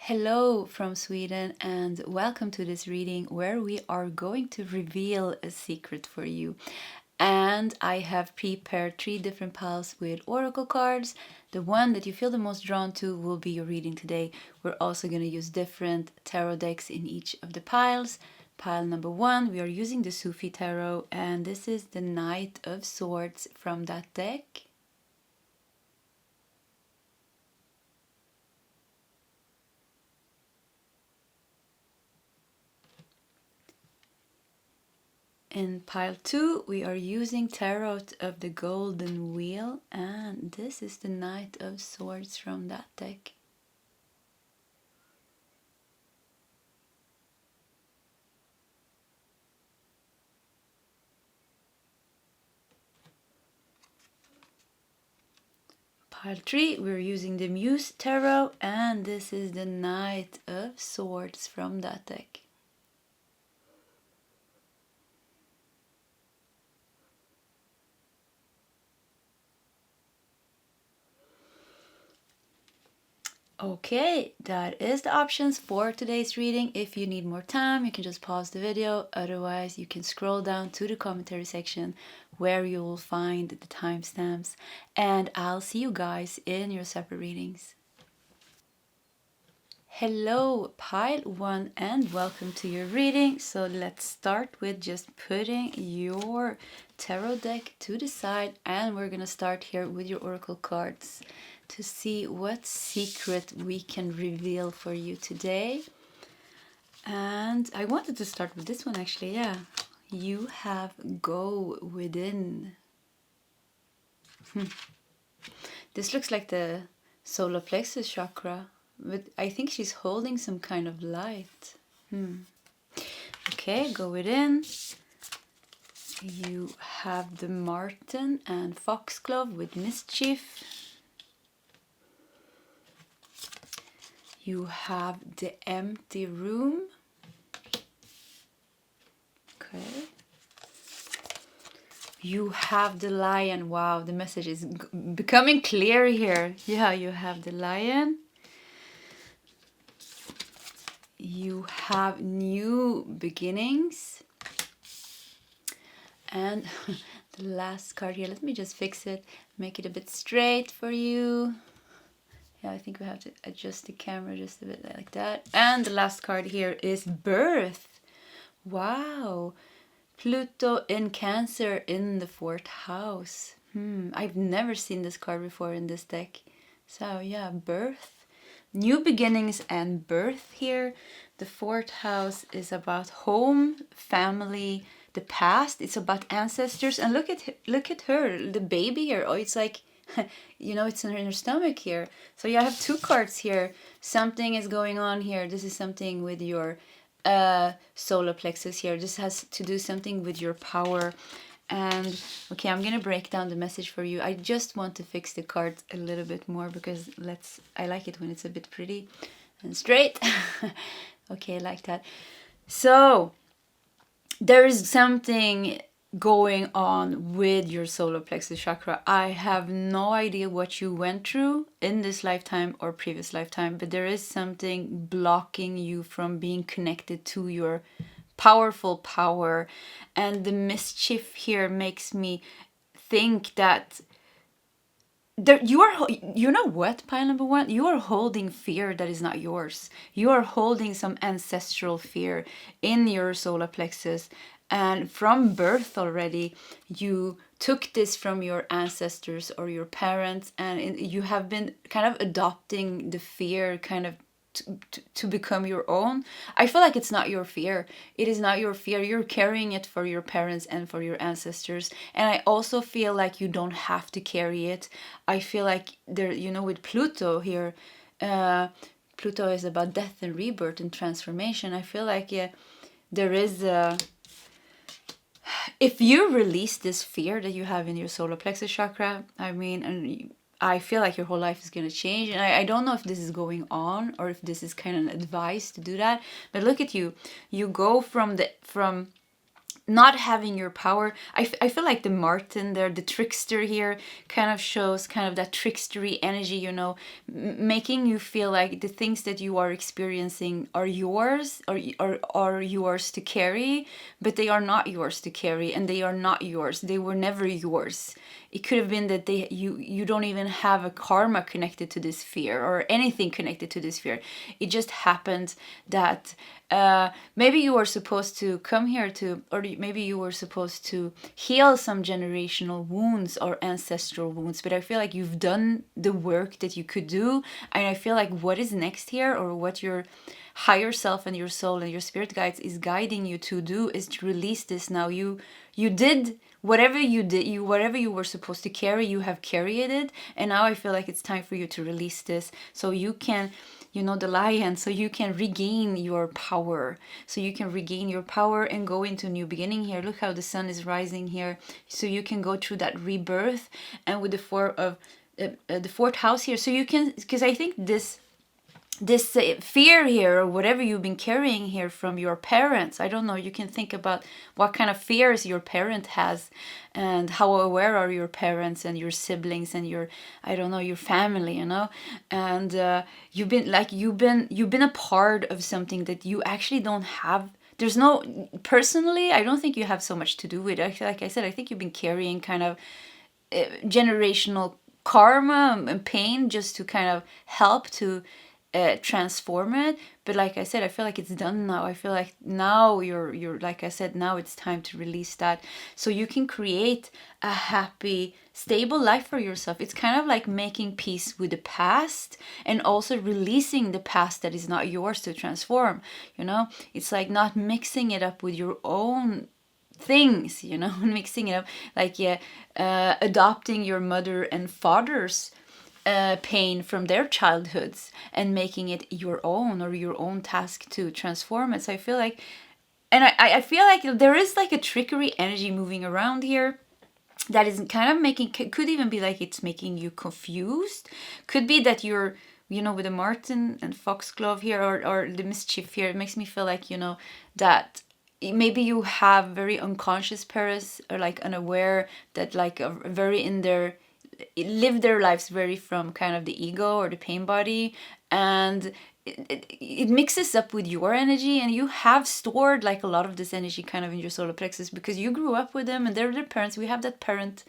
Hello from Sweden and welcome to this reading where we are going to reveal a secret for you. And I have prepared 3 different piles with oracle cards. The one that you feel the most drawn to will be your reading today. We're also going to use different tarot decks in each of the piles. Pile number 1, we are using the Sufi tarot, and this is the Knight of Swords from that deck. In pile 2, we are using Tarot of the Golden Wheel, and this is the Knight of Swords from that deck. Pile 3, we're using the Muse Tarot, and this is the Knight of Swords from that deck. Okay, that is the options for today's reading. If you need more time, you can just pause the video. Otherwise, you can scroll down to the commentary section where you will find the timestamps. And I'll see you guys in your separate readings. Hello, pile 1, and welcome to your reading. So let's start with just putting your tarot deck to the side, and we're gonna start here with your oracle cards to see what secret we can reveal for you today. And I wanted to start with this one actually, yeah. You have go within. This looks like the solar plexus chakra, but I think she's holding some kind of light. Okay, go within. You have the marten and foxglove with mischief. You have the empty room. Okay. You have the lion. Wow, the message is becoming clear here. Yeah, you have the lion. You have new beginnings. And the last card here, let me just fix it, make it a bit straight for you. Yeah, I think we have to adjust the camera just a bit like that. And the last card here is birth. Wow. Pluto in Cancer in the 4th house. I've never seen this card before in this deck. So yeah, birth. New beginnings and birth here. The 4th house is about home, family, the past. It's about ancestors. And look at her, the baby here. Oh, it's like, you know, it's in her stomach here. So you have 2 cards here. Something is going on here. This is something with your solar plexus here. This has to do something with your power. And okay, I'm gonna break down the message for you. I just want to fix the cards a little bit more because I like it when it's a bit pretty and straight. Okay, like that. So there is something going on with your solar plexus chakra. I have no idea what you went through in this lifetime or previous lifetime, but there is something blocking you from being connected to your powerful power. And the mischief here makes me think that you know what, pile number 1, you are holding fear that is not yours. You are holding some ancestral fear in your solar plexus. And from birth already, you took this from your ancestors or your parents, and you have been kind of adopting the fear kind of to become your own. I feel like it's not your fear. It is not your fear. You're carrying it for your parents and for your ancestors. And I also feel like you don't have to carry it. I feel like there, you know, with Pluto here, Pluto is about death and rebirth and transformation. I feel like there is if you release this fear that you have in your solar plexus chakra, I mean, and I feel like your whole life is going to change. And I don't know if this is going on or if this is kind of an advice to do that. But look at you. You go from not having your power. I feel like the Martin there, the trickster here, kind of shows kind of that trickstery energy, you know, making you feel like the things that you are experiencing are yours, or are yours to carry, but they are not yours to carry, and they are not yours. They were never yours. It could have been that you don't even have a karma connected to this fear or anything connected to this fear. It just happened that maybe you were supposed to come here to, or maybe you were supposed to heal some generational wounds or ancestral wounds, but I feel like you've done the work that you could do, and I feel like what is next here, or what your higher self and your soul and your spirit guides is guiding you to do, is to release this now. You did whatever you did, whatever you were supposed to carry, you have carried it, and now I feel like it's time for you to release this, so you can, you know, the lion, so you can regain your power. So you can regain your power and go into a new beginning here. Look how the sun is rising here. So you can go through that rebirth, and with the the fourth house here. So you can, because I think this fear here, or whatever you've been carrying here from your parents, I don't know, you can think about what kind of fears your parent has, and how aware are your parents and your siblings and your, I don't know, your family, you know, and you've been a part of something that you actually don't have. There's no, personally, I don't think you have so much to do with it. Like I said, I think you've been carrying kind of generational karma and pain just to kind of help to transform it. But like I said, I feel like it's done now. I feel like now you're like I said, now it's time to release that, so you can create a happy, stable life for yourself. It's kind of like making peace with the past, and also releasing the past that is not yours to transform, you know. It's like not mixing it up with your own things, you know, mixing it up, like adopting your mother and father's pain from their childhoods and making it your own, or your own task to transform it. So I feel like, and I feel like there is like a trickery energy moving around here that is kind of making, could even be like it's making you confused. Could be that you're, you know, with the Martin and Foxglove here, or the mischief here, it makes me feel like, you know, that maybe you have very unconscious parents, or like unaware, that like are very in their, live their lives very from kind of the ego or the pain body, and it mixes up with your energy, and you have stored like a lot of this energy kind of in your solar plexus, because you grew up with them and they're their parents. We have that parent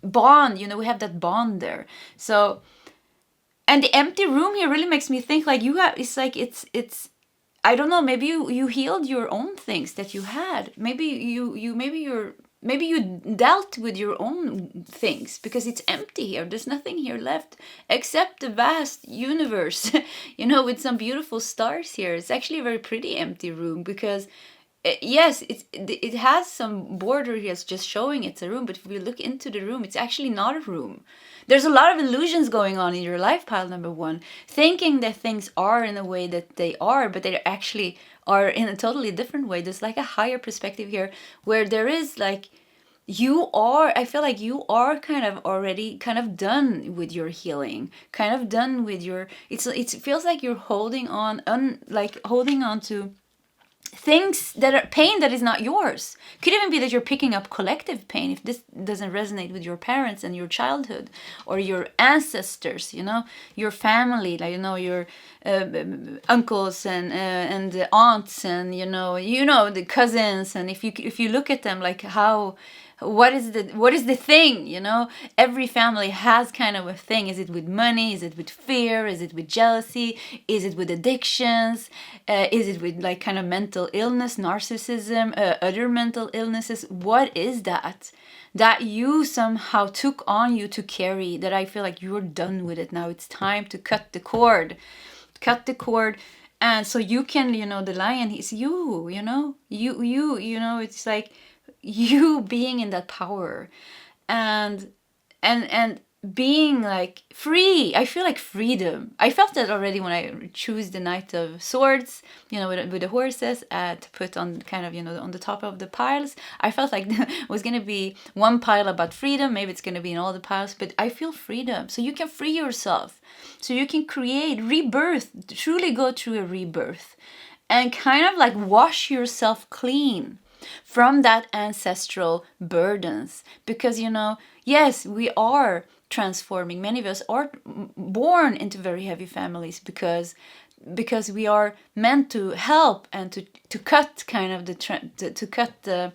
bond, you know, we have that bond there. So, and the empty room here really makes me think like you have, it's like it's I don't know, maybe you healed your own things that you had. Maybe you dealt with your own things, because it's empty here. There's nothing here left except the vast universe, you know, with some beautiful stars here. It's actually a very pretty empty room, because yes, it has some border here, it's just showing it's a room, but if we look into the room, it's actually not a room. There's a lot of illusions going on in your life, pile number one, thinking that things are in a way that they are, but they actually are in a totally different way. There's like a higher perspective here, where there is like, I feel like you are kind of already kind of done with your healing, kind of done with your, it feels like you're holding on to things that are pain that is not yours. Could even be that you're picking up collective pain if this doesn't resonate with your parents and your childhood, or your ancestors, you know, your family, like, you know, your uncles and the aunts, and you know the cousins. And if you look at them, like what is the thing, you know, every family has kind of a thing. Is it with money? Is it with fear? Is it with jealousy? Is it with addictions? Is it with like kind of mental illness, narcissism, other mental illnesses? What is that you somehow took on you to carry, that I feel like you're done with it now? It's time to cut the cord. And so you can, you know, the lion is you know, it's like you being in that power, and being like free. I feel like freedom. I felt that already when I choose the Knight of Swords, you know, with the horses to put on kind of, you know, on the top of the piles. I felt like it was going to be one pile about freedom. Maybe it's going to be in all the piles, but I feel freedom. So you can free yourself. So you can create rebirth, truly go through a rebirth, and kind of like wash yourself clean. from that ancestral burdens. Because, you know, yes, we are transforming. Many of us are born into very heavy families because we are meant to help and to cut kind of to cut the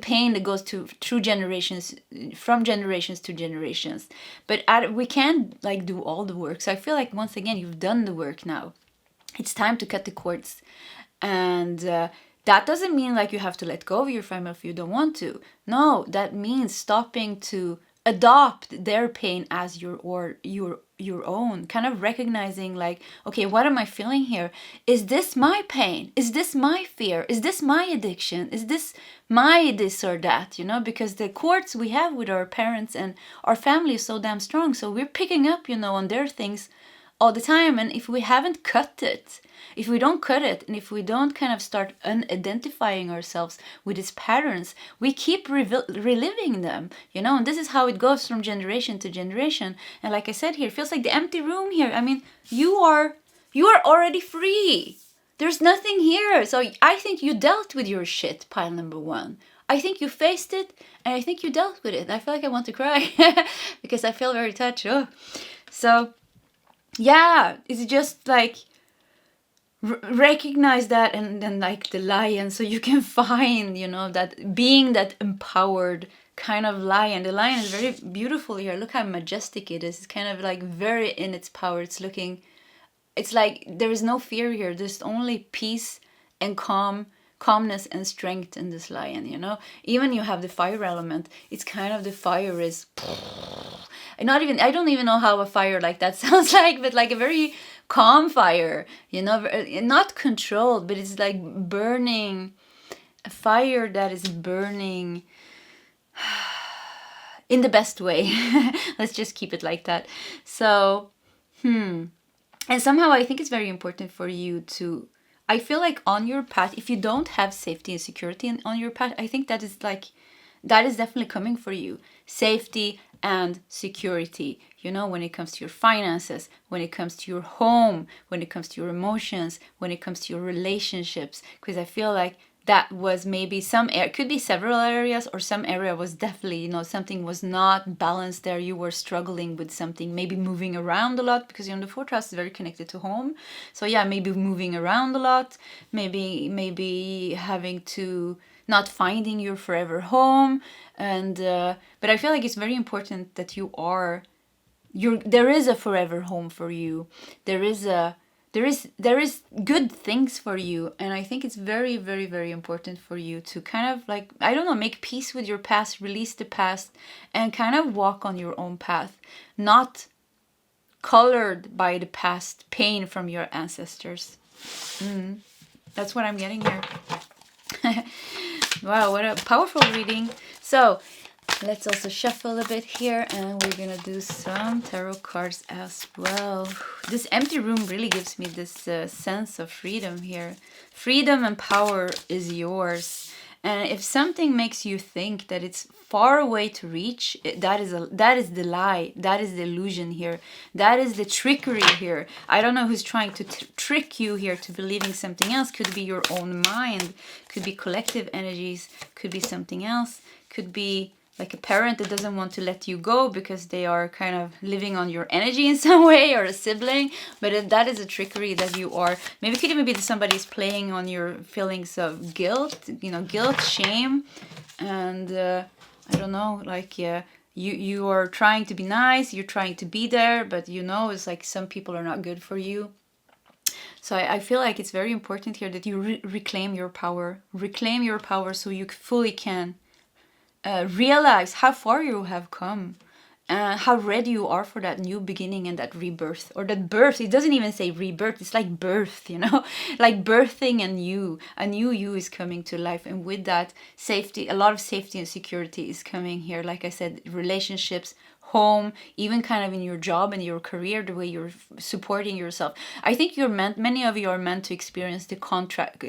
pain that goes through generations, from generations to generations. But we can't like do all the work. So I feel like once again you've done the work now. It's time to cut the cords, and that doesn't mean like you have to let go of your family if you don't want to. No, that means stopping to adopt their pain as your own, kind of recognizing like, okay, what am I feeling here? Is this my pain? Is this my fear? Is this my addiction? Is this my this or that? You know, because the cords we have with our parents and our family is so damn strong, so we're picking up, you know, on their things all the time. And if we haven't cut it, if we don't cut it, and if we don't kind of start unidentifying ourselves with these patterns, we keep reliving them, you know, and this is how it goes from generation to generation. And like I said here, it feels like the empty room here. I mean, you are already free. There's nothing here. So I think you dealt with your shit, pile number 1. I think you faced it, and I think you dealt with it. I feel like I want to cry because I feel very touched. Oh. So yeah, it's just like recognize that, and then like the lion, so you can find, you know, that being that empowered kind of lion. The lion is very beautiful here. Look how majestic it is. It's kind of like very in its power. It's like there is no fear here. There's only peace and calmness and strength in this lion, you know. Even you have the fire element. It's kind of the fire is I don't even know how a fire like that sounds like, but like a very calm fire, you know, not controlled, but it's like burning, a fire that is burning in the best way. Let's just keep it like that. So, and somehow I think it's very important for you to, I feel like on your path, if you don't have safety and security on your path, I think that is definitely coming for you. Safety and security, you know, when it comes to your finances, when it comes to your home, when it comes to your emotions, when it comes to your relationships. Because I feel like that was maybe could be several areas, or some area was definitely, you know, something was not balanced there. You were struggling with something, maybe moving around a lot, because, you know, the 4th house is very connected to home. So yeah, maybe moving around a lot, maybe having to not finding your forever home. And but I feel like it's very important that there is a forever home for you. There is good things for you, and I think it's very, very, very important for you to kind of like, I don't know, make peace with your past, release the past, and kind of walk on your own path, not colored by the past pain from your ancestors. That's what I'm getting here. Wow, what a powerful reading. So let's also shuffle a bit here, and we're gonna do some tarot cards as well. This empty room really gives me this sense of freedom here. Freedom and power is yours. And if something makes you think that it's far away to reach, that is the lie. That is the illusion here. That is the trickery here. I don't know who's trying to trick you here to believing something else. Could be your own mind. Could be collective energies. Could be something else. Could be like a parent that doesn't want to let you go because they are kind of living on your energy in some way, or a sibling. But that is a trickery that you are, maybe it could even be that somebody's playing on your feelings of guilt, you know, guilt, shame, and I don't know, like you are trying to be nice, you're trying to be there, but you know, it's like some people are not good for you. So I feel like it's very important here that you reclaim your power so you fully can realize how far you have come, how ready you are for that new beginning and that rebirth, or that birth. It doesn't even say rebirth, it's like birth, you know, like birthing a new you is coming to life. And with that, safety, a lot of safety and security is coming here. Like I said, relationships, home, even kind of in your job and your career, the way you're supporting yourself. I think many of you are meant to experience the contrast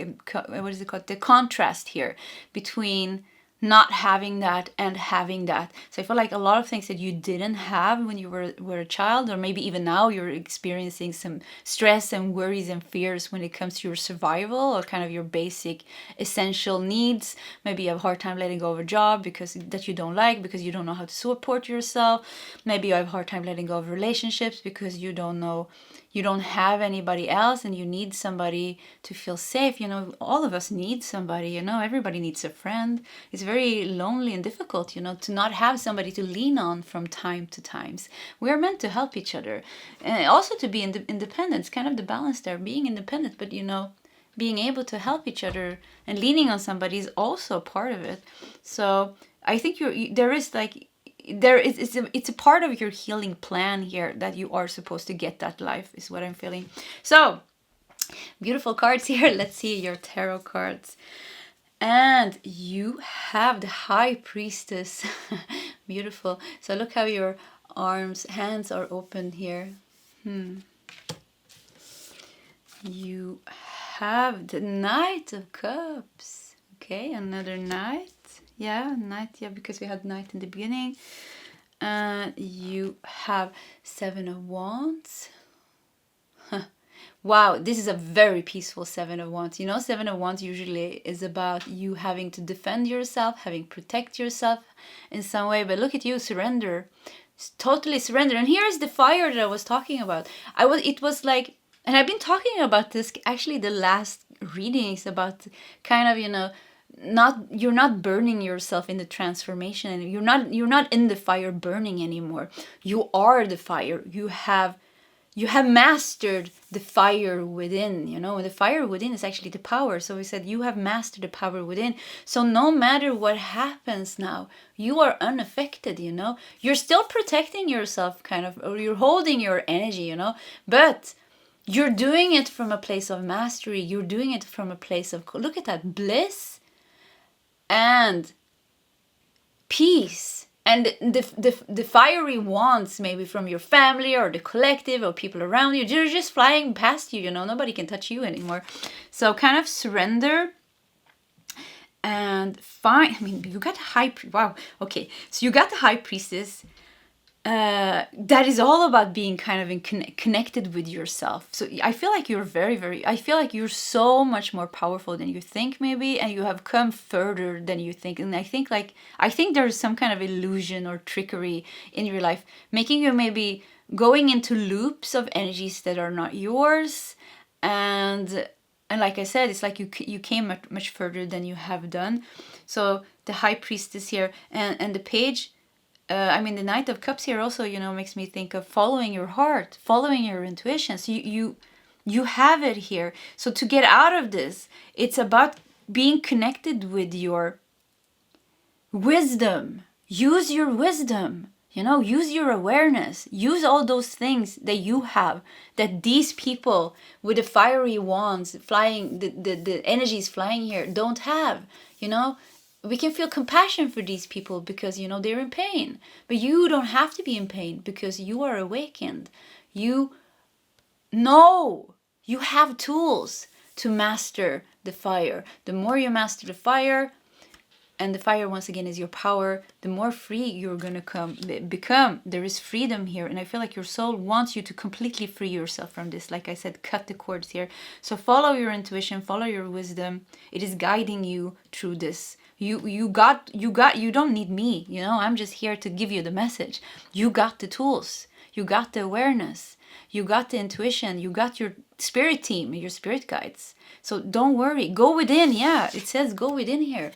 here between not having that and having that. So I feel like a lot of things that you didn't have when you were a child, or maybe even now you're experiencing some stress and worries and fears when it comes to your survival or kind of your basic essential needs. Maybe you have a hard time letting go of a job because that you don't like, because you don't know how to support yourself. Maybe you have a hard time letting go of relationships because you don't know, you don't have anybody else and you need somebody to feel safe. You know, all of us need somebody, you know, everybody needs a friend. It's very lonely and difficult, you know, to not have somebody to lean on from time to times. We are meant to help each other, and also to be independent. It's kind of the balance there, being independent, but you know, being able to help each other and leaning on somebody is also part of it. So I think there is like, it's a part of your healing plan here, that you are supposed to get that life, is what I'm feeling. So beautiful cards here. Let's see your tarot cards. And you have the High Priestess. Beautiful. So look how your hands are open here. You have the Knight of Cups. Okay, another Knight. Yeah, Knight. Yeah, because we had Knight in the beginning. And you have Seven of Wands. Wow, this is a very peaceful Seven of Wands. You know, Seven of Wands usually is about you having to defend yourself, having protect yourself in some way. But look at you, surrender. Totally surrender. And here's the fire that I was talking about. It was like, and I've been talking about this actually the last readings, about kind of, you know, you're not burning yourself in the transformation, and you're not in the fire burning anymore. You are the fire. You have mastered the fire within, you know, and the fire within is actually the power. So we said you have mastered the power within. So no matter what happens now, you are unaffected, you know. You're still protecting yourself, kind of, or you're holding your energy, you know, but you're doing it from a place of mastery. You're doing it from a place of, look at that, bliss and peace. And the fiery wands, maybe from your family or the collective or people around you, they're just flying past you, you know, nobody can touch you anymore. So kind of surrender and find, I mean, you got wow, okay. So you got the High Priestess. That is all about being kind of connected with yourself. So I feel like you're I feel like you're so much more powerful than you think, maybe, and you have come further than you think. And I think there's some kind of illusion or trickery in your life, making you maybe going into loops of energies that are not yours. And like I said, it's like you came much further than you have done. So the High Priestess here and the Page. I mean, the Knight of Cups here also, you know, makes me think of following your heart, following your intuition. So you have it here. So to get out of this, it's about being connected with your wisdom. Use your wisdom, you know, use your awareness. Use all those things that you have, that these people with the fiery wands flying, the energies flying here don't have, you know. We can feel compassion for these people because, you know, they're in pain. But you don't have to be in pain because you are awakened. You know you have tools to master the fire. The more you master the fire, and the fire once again is your power, the more free you're going to become. There is freedom here. And I feel like your soul wants you to completely free yourself from this. Like I said, cut the cords here. So follow your intuition, follow your wisdom. It is guiding you through this. You don't need me, you know, I'm just here to give you the message. You got the tools, you got the awareness, you got the intuition, you got your spirit team, your spirit guides. So don't worry, go within. Yeah, it says go within here.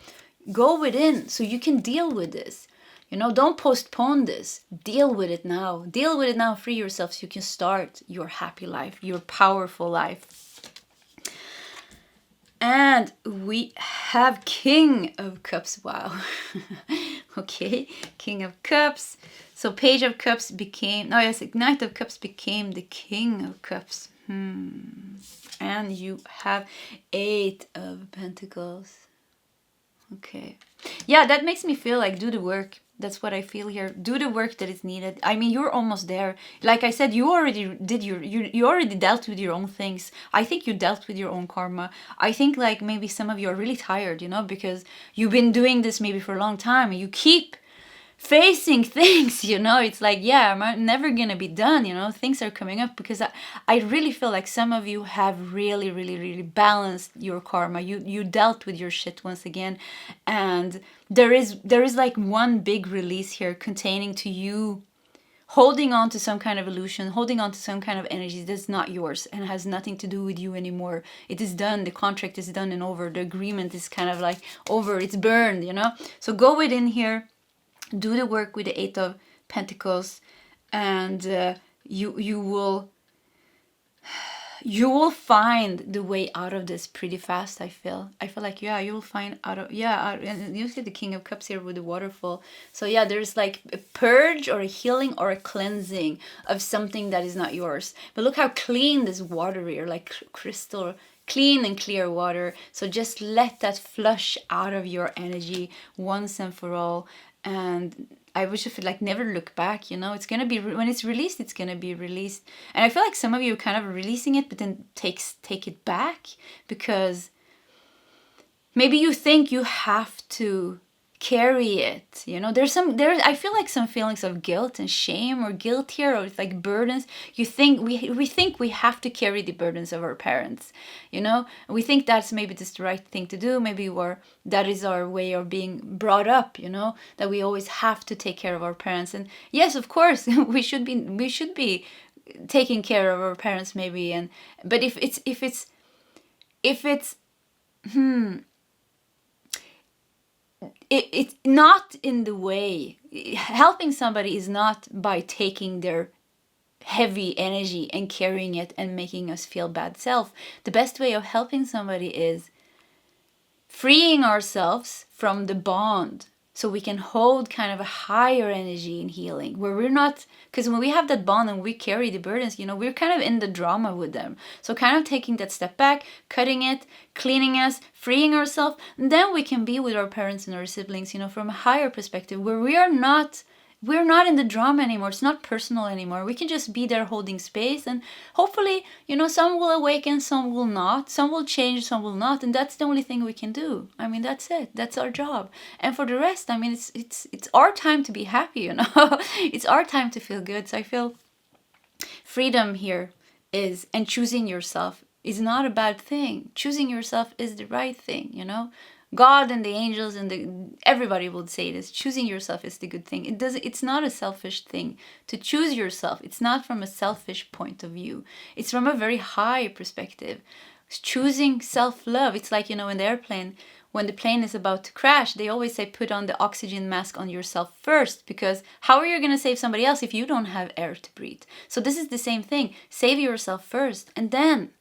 Go within so you can deal with this. You know, don't postpone this. Deal with it now. Deal with it now. Free yourself so you can start your happy life, your powerful life. And we have King of Cups. Wow. Okay, King of Cups. So Page of Cups became, no, yes, Knight of Cups became the King of Cups. And you have 8 of Pentacles. Okay. Yeah, that makes me feel like do the work. That's what I feel here. Do the work that is needed. I mean, you're almost there. Like I said, you already did you already dealt with your own things. I think you dealt with your own karma. I think like maybe some of you are really tired, you know, because you've been doing this maybe for a long time and you keep facing things, you know. It's like, yeah, I'm never gonna be done, you know. Things are coming up because I really feel like some of you have really, really, really balanced your karma. You dealt with your shit once again, and there is like one big release here containing to you holding on to some kind of illusion, holding on to some kind of energy that's not yours and has nothing to do with you anymore. It is done, the contract is done and over, the agreement is kind of like over, it's burned, you know. So go within here, do the work with the Eight of Pentacles, and you will find the way out of this pretty fast. I feel like, yeah, you will find out of, yeah. And you see the King of Cups here with the waterfall. So yeah, there's like a purge or a healing or a cleansing of something that is not yours. But look how clean this water here, like crystal clean and clear water. So just let that flush out of your energy once and for all. And I wish if it like never look back, you know. It's gonna be when it's released, it's gonna be released. And I feel like some of you are kind of releasing it, but then take it back because maybe you think you have to carry it, you know. There's I feel like some feelings of guilt and shame or guilt here, or it's like burdens. You think we think we have to carry the burdens of our parents, you know. We think that's maybe just the right thing to do, maybe, or that is our way of being brought up, you know, that we always have to take care of our parents. And yes, of course, we should be taking care of our parents maybe, and but if it's it's not in the way. Helping somebody is not by taking their heavy energy and carrying it and making us feel bad self. The best way of helping somebody is freeing ourselves from the bond so we can hold kind of a higher energy in healing, where we're not, because when we have that bond and we carry the burdens, you know, we're kind of in the drama with them. So kind of taking that step back, cutting it, cleaning us, freeing ourselves, and then we can be with our parents and our siblings, you know, from a higher perspective, where we're not in the drama anymore. It's not personal anymore. We can just be there holding space, and hopefully, you know, some will awaken, some will not, some will change, some will not, and that's the only thing we can do. I mean, that's it. That's our job. And for the rest, I mean, it's our time to be happy, you know. It's our time to feel good. So I feel freedom here is, and choosing yourself is not a bad thing. Choosing yourself is the right thing, you know. God and the angels and everybody would say this. Choosing yourself is the good thing. It's not a selfish thing to choose yourself. It's not from a selfish point of view. It's from a very high perspective. Choosing self-love. It's like, you know, in the airplane, when the plane is about to crash, they always say put on the oxygen mask on yourself first, because how are you going to save somebody else if you don't have air to breathe? So this is the same thing. Save yourself first, and then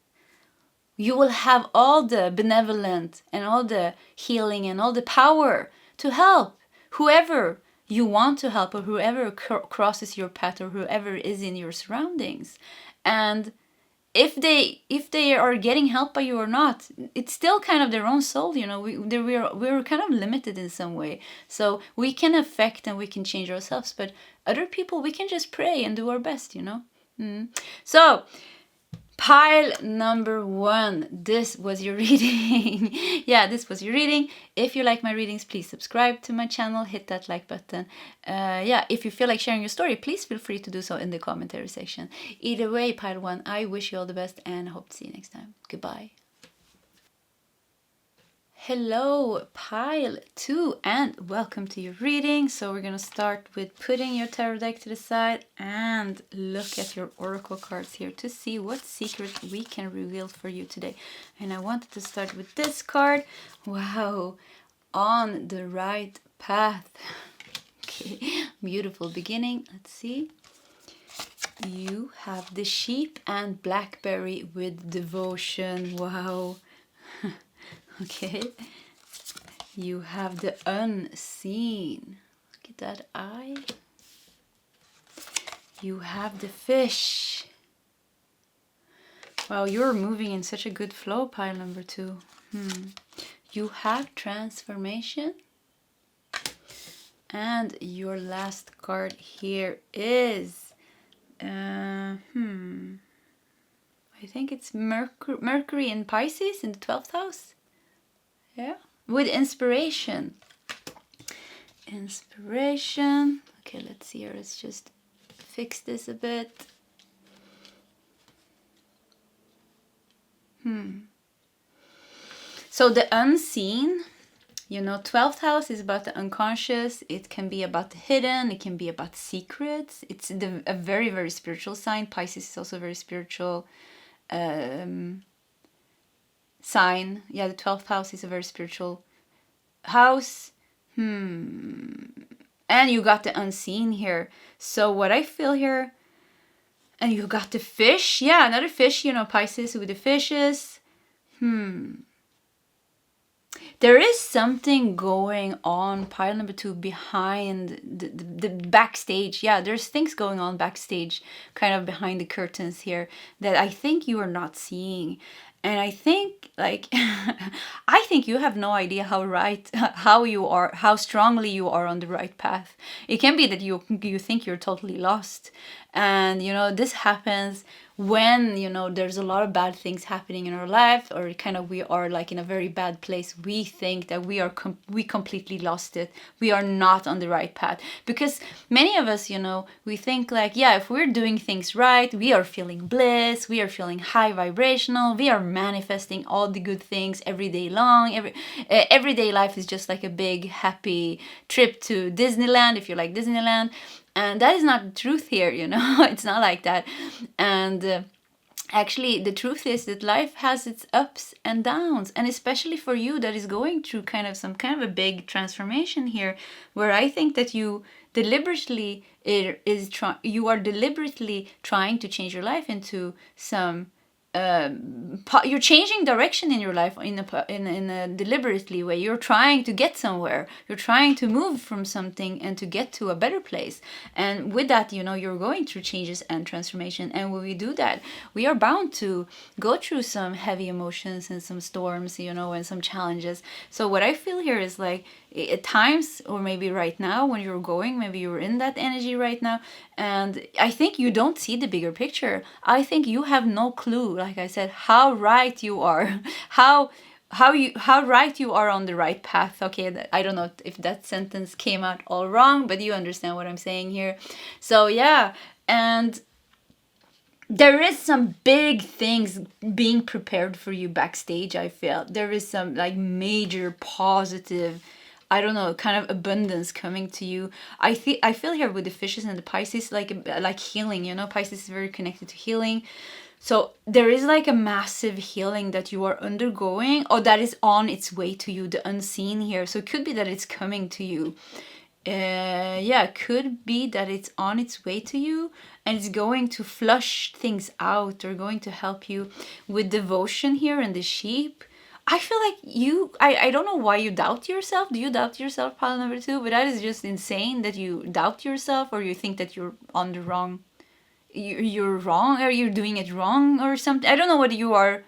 you will have all the benevolent and all the healing and all the power to help whoever you want to help, or whoever crosses your path, or whoever is in your surroundings. And if they are getting help by you or not, it's still kind of their own soul, you know. We're kind of limited in some way. So we can affect and we can change ourselves, but other people, we can just pray and do our best, you know. So pile number 1, this was your reading. Yeah, this was your reading. If you like my readings, please subscribe to my channel, hit that like button. Yeah, if you feel like sharing your story, please feel free to do so in the commentary section. Either way, pile 1, I wish you all the best and hope to see you next time. Goodbye. Hello, pile 2, and welcome to your reading. So we're going to start with putting your tarot deck to the side and look at your oracle cards here to see what secret we can reveal for you today. And I wanted to start with this card. Wow, on the right path. Okay, beautiful beginning. Let's see. You have the sheep and blackberry with devotion. Wow. Okay, you have the unseen. Look at that eye. You have the fish. Wow, you're moving in such a good flow, pile number 2. You have transformation. And your last card here is, I think it's Mercury in Pisces in the 12th house. Yeah, with inspiration. Inspiration. Okay, let's see here. Let's just fix this a bit. So the unseen, you know, 12th house is about the unconscious. It can be about the hidden. It can be about secrets. It's a very, very spiritual sign. Pisces is also a very spiritual sign. Yeah, the 12th house is a very spiritual house. And you got the unseen here. So what I feel here, and you got the fish. Yeah, another fish, you know, Pisces with the fishes. There is something going on, pile number 2, behind the backstage. Yeah, there's things going on backstage, kind of behind the curtains here, that I think you are not seeing. And I think, like, I think you have no idea how you are, how strongly you are on the right path. It can be that you think you're totally lost. And, you know, this happens when, you know, there's a lot of bad things happening in our life, or kind of we are like in a very bad place. We think that we completely lost it. We are not on the right path. Because many of us, you know, we think like, yeah, if we're doing things right, we are feeling bliss, we are feeling high vibrational, we are manifesting all the good things every day long. Everyday life is just like a big happy trip to Disneyland, if you like Disneyland. And that is not the truth here, you know. It's not like that. And actually, the truth is that life has its ups and downs. And especially for you that is going through kind of some kind of a big transformation here, where I think that you deliberately you are deliberately trying to change your life into some you're changing direction in your life in a deliberately way. You're trying to get somewhere. You're trying to move from something and to get to a better place. And with that, you know, you're going through changes and transformation. And when we do that, we are bound to go through some heavy emotions and some storms, you know, and some challenges. So what I feel here is like, at times, or maybe right now when you're going, maybe you're in that energy right now, and I think you don't see the bigger picture. I think you have no clue, like I said, how right you are, how right you are on the right path. Okay, I don't know if that sentence came out all wrong, but you understand what I'm saying here. So yeah, and there is some big things being prepared for you backstage. I feel there is some like major positive, I don't know, kind of abundance coming to you. I feel here with the fishes and the Pisces, like healing, you know, Pisces is very connected to healing. So there is like a massive healing that you are undergoing, or that is on its way to you, the unseen here. So it could be that it's coming to you. Yeah, could be that it's on its way to you and it's going to flush things out, or going to help you with devotion here and the sheep. I feel like I don't know why you doubt yourself. Do you doubt yourself, pile number 2? But that is just insane that you doubt yourself, or you think that you're on the wrong, you're wrong, or you're doing it wrong or something. I don't know what you are.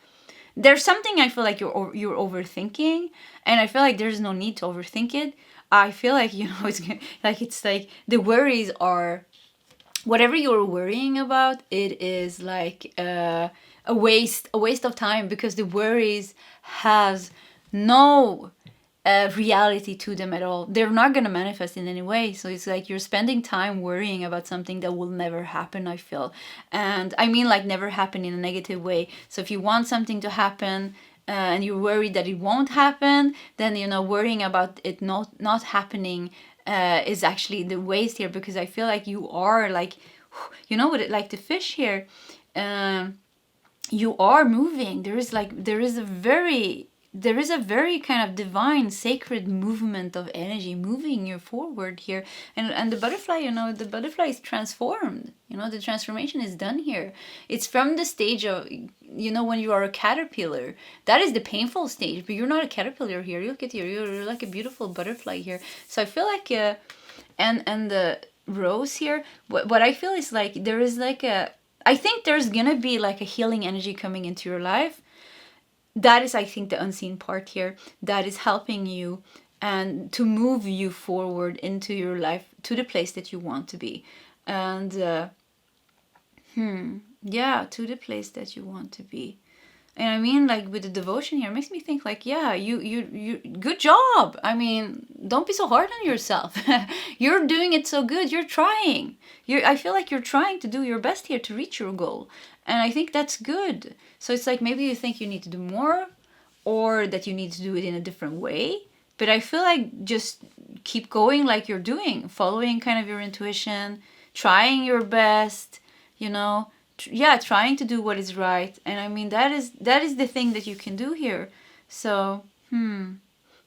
There's something I feel like you're overthinking, and I feel like there's no need to overthink it. I feel like, you know, it's like the worries are, whatever you're worrying about, it is like a waste of time, because the worries has no reality to them at all. They're not going to manifest in any way. So it's like you're spending time worrying about something that will never happen, I feel. And I mean, like, never happen in a negative way. So if you want something to happen, and you're worried that it won't happen, then, you know, worrying about it not happening is actually the waste here, because I feel like you are like, you know, with it, like the fish here, you are moving. There is a very kind of divine, sacred movement of energy moving you forward here. And the butterfly, you know, the butterfly is transformed. You know, the transformation is done here. It's from the stage of, you know, when you are a caterpillar. That is the painful stage, but you're not a caterpillar here. Look at you. You're like a beautiful butterfly here. So I feel like, and the rose here, what I feel is like, there is like I think there's gonna be like a healing energy coming into your life. That is, I think, the unseen part here that is helping you and to move you forward into your life to the place that you want to be. And yeah, to the place that you want to be. And I mean, like, with the devotion here, it makes me think, like, yeah, you good job. I mean, don't be so hard on yourself. You're doing it so good. You're trying. I feel like you're trying to do your best here to reach your goal. And I think that's good. So it's like, maybe you think you need to do more, or that you need to do it in a different way. But I feel like just keep going like you're doing, following kind of your intuition, trying your best, you know, trying to do what is right. And I mean, that is the thing that you can do here. So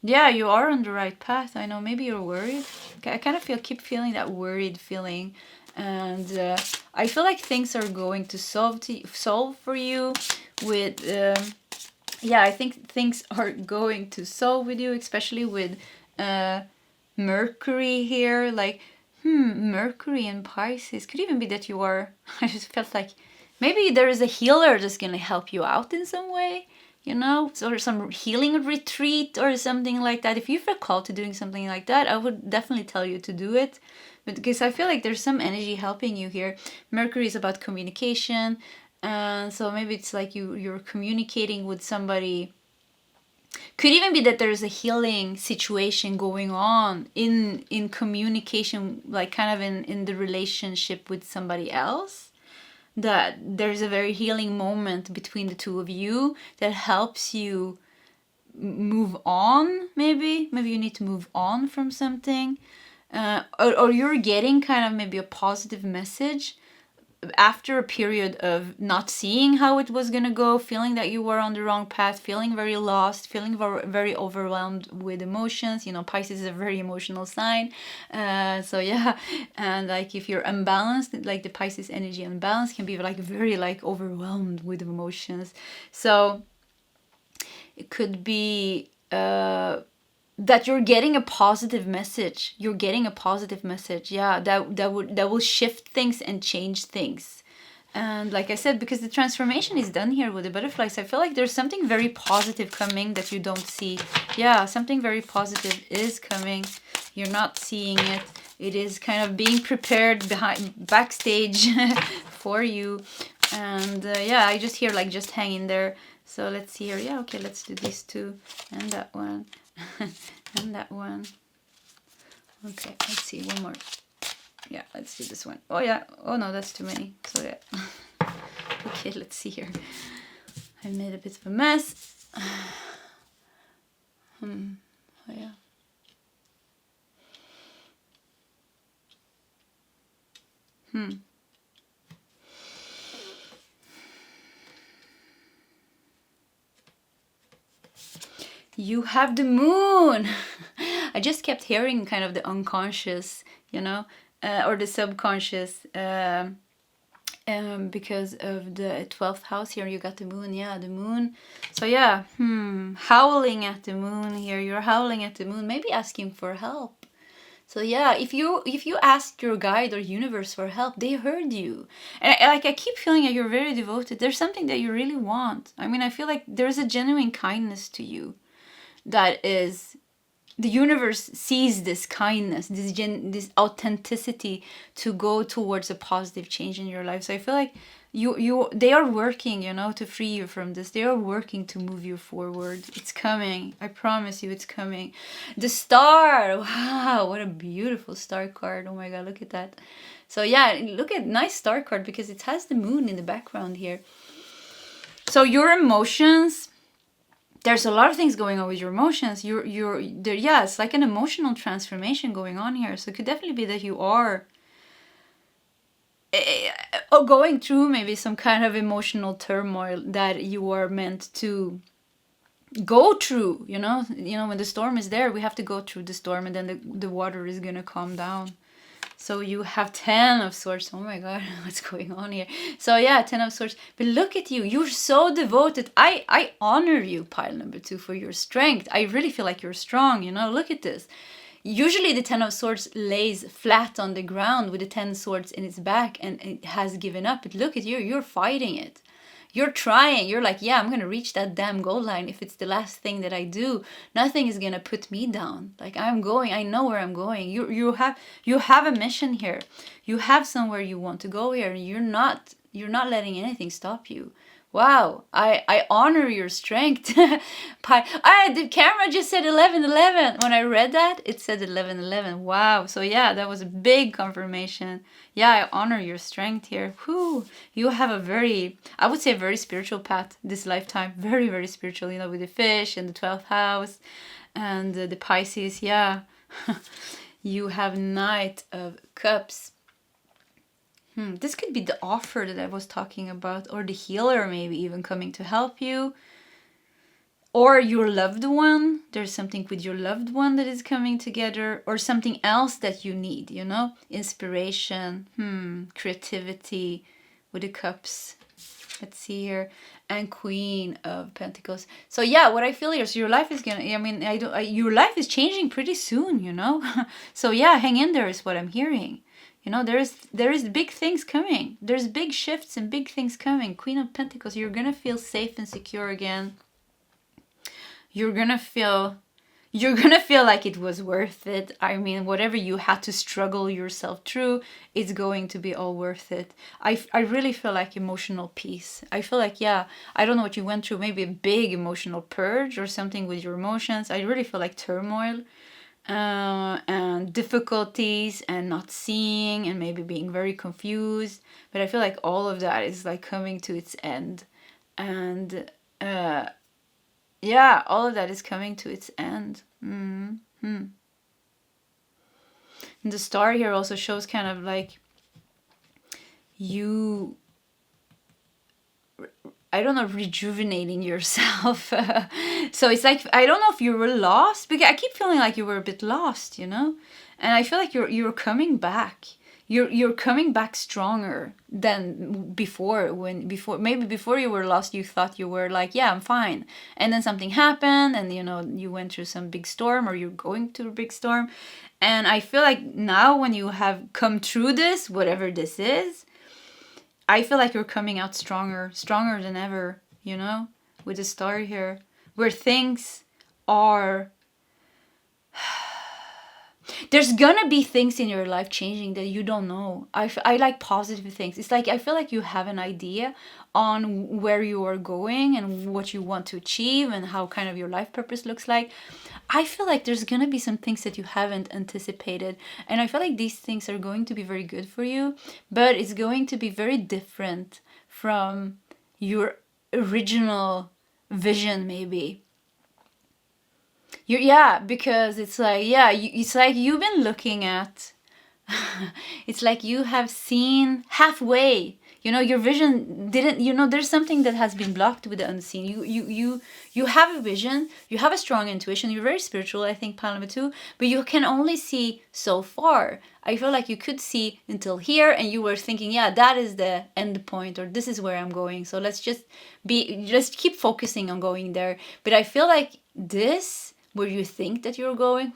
yeah, you are on the right path. I know maybe you're worried. I kind of keep feeling that worried feeling. And I feel like things are going to solve for you with yeah, I think things are going to solve with you, especially with Mercury here. Like, Mercury in Pisces. Could even be that you are, I just felt like maybe there is a healer that's going to help you out in some way, you know, or some healing retreat or something like that. If you feel called to doing something like that, I would definitely tell you to do it. But because I feel like there's some energy helping you here. Mercury is about communication. And so maybe it's like you're communicating with somebody. Could even be that there's a healing situation going on in communication, like kind of in the relationship with somebody else. That there's a very healing moment between the two of you that helps you move on. Maybe you need to move on from something, or you're getting kind of maybe a positive message after a period of not seeing how it was going to go, feeling that you were on the wrong path, feeling very lost, feeling very overwhelmed with emotions. You know, Pisces is a very emotional sign. So yeah, and like if you're unbalanced, like the Pisces energy unbalanced can be like very like overwhelmed with emotions. So it could be that you're getting a positive message. You're getting a positive message. Yeah, that will shift things and change things. And like I said, because the transformation is done here with the butterflies, I feel like there's something very positive coming that you don't see. Yeah, something very positive is coming. You're not seeing it. It is kind of being prepared backstage for you. And yeah, I just hear like just hang in there. So let's see here. Yeah, okay, let's do these two and that one. And that one. Okay, let's see, one more. Yeah, let's do this one. Oh yeah, oh no, that's too many. So yeah. Okay, let's see here. I made a bit of a mess. Oh yeah. You have the moon. I just kept hearing kind of the unconscious, you know, or the subconscious, because of the 12th house here. You got the moon. Yeah, the moon. So yeah, howling at the moon here. You're howling at the moon, maybe asking for help. So yeah, if you ask your guide or universe for help, they heard you. And I keep feeling like you're very devoted. There's something that you really want. I mean, I feel like there's a genuine kindness to you. That is, the universe sees this kindness, this authenticity to go towards a positive change in your life. So I feel like they are working, you know, to free you from this. They are working to move you forward. It's coming. I promise you, it's coming. The star. Wow, what a beautiful star card. Oh my god, look at that. So yeah, look at nice star card because it has the moon in the background here. So your emotions. There's a lot of things going on with your emotions. You're there. Yeah, it's like an emotional transformation going on here. So it could definitely be that you are going through maybe some kind of emotional turmoil that you are meant to go through. You know, when the storm is there, we have to go through the storm, and then the water is gonna calm down. So you have 10 of swords. Oh my god, what's going on here? So yeah, 10 of swords. But look at you. You're so devoted. I honor you, pile number 2, for your strength. I really feel like you're strong, you know. Look at this. Usually the 10 of swords lays flat on the ground with the 10 swords in its back and it has given up. But look at you. You're fighting it. You're trying. You're like, yeah, I'm going to reach that damn goal line. If it's the last thing that I do, nothing is going to put me down. Like, I'm going. I know where I'm going. You have a mission here. You have somewhere you want to go here. You're not letting anything stop you. Wow, I honor your strength. The camera just said 11:11. When I read that, it said 11:11. Wow. So yeah, that was a big confirmation. Yeah, I honor your strength here. Whew. You have a very, I would say, a very spiritual path this lifetime. Very, very spiritual, you know, with the fish and the 12th house and the Pisces. Yeah. You have Knight of Cups. This could be the offer that I was talking about, or the healer maybe even coming to help you. Or your loved one. There's something with your loved one that is coming together, or something else that you need, you know? Inspiration, creativity with the cups. Let's see here. And Queen of Pentacles. So yeah, what I feel here is your life is gonna, your life is changing pretty soon, you know? So yeah, hang in there is what I'm hearing. You know, there is big things coming. There's big shifts and big things coming. Queen of Pentacles, you're gonna feel safe and secure again. You're gonna feel like it was worth it. I mean, whatever you had to struggle yourself through, it's going to be all worth it. I really feel like emotional peace. I feel like, yeah, I don't know what you went through, maybe a big emotional purge or something with your emotions. I really feel like turmoil. And difficulties and not seeing and maybe being very confused, but I feel like all of that is like coming to its end, and yeah, all of that is coming to its end. And the star here also shows kind of like you, I don't know, rejuvenating yourself. So it's like, I don't know if you were lost, because I keep feeling like you were a bit lost, you know? And I feel like you're coming back. You're coming back stronger than before. Maybe before you were lost, you thought you were like, yeah, I'm fine. And then something happened, and you know, you went through some big storm, or you're going through a big storm. And I feel like now when you have come through this, whatever this is, I feel like you're coming out stronger than ever, you know, with the star here, where things are, there's gonna be things in your life changing that you don't know. I like positive things. It's like, I feel like you have an idea on where you are going and what you want to achieve and how kind of your life purpose looks like. I feel like there's gonna be some things that you haven't anticipated, and I feel like these things are going to be very good for you, but it's going to be very different from your original vision, maybe. Because it's like, it's like you've been looking at, it's like you have seen halfway. You know, your vision didn't, you know, there's something that has been blocked with the unseen. You have a vision, you have a strong intuition, you're very spiritual, I think, pile number 2, but you can only see so far. I feel like you could see until here, and you were thinking, yeah, that is the end point, or this is where I'm going. So let's just keep focusing on going there. But I feel like this, where you think that you're going,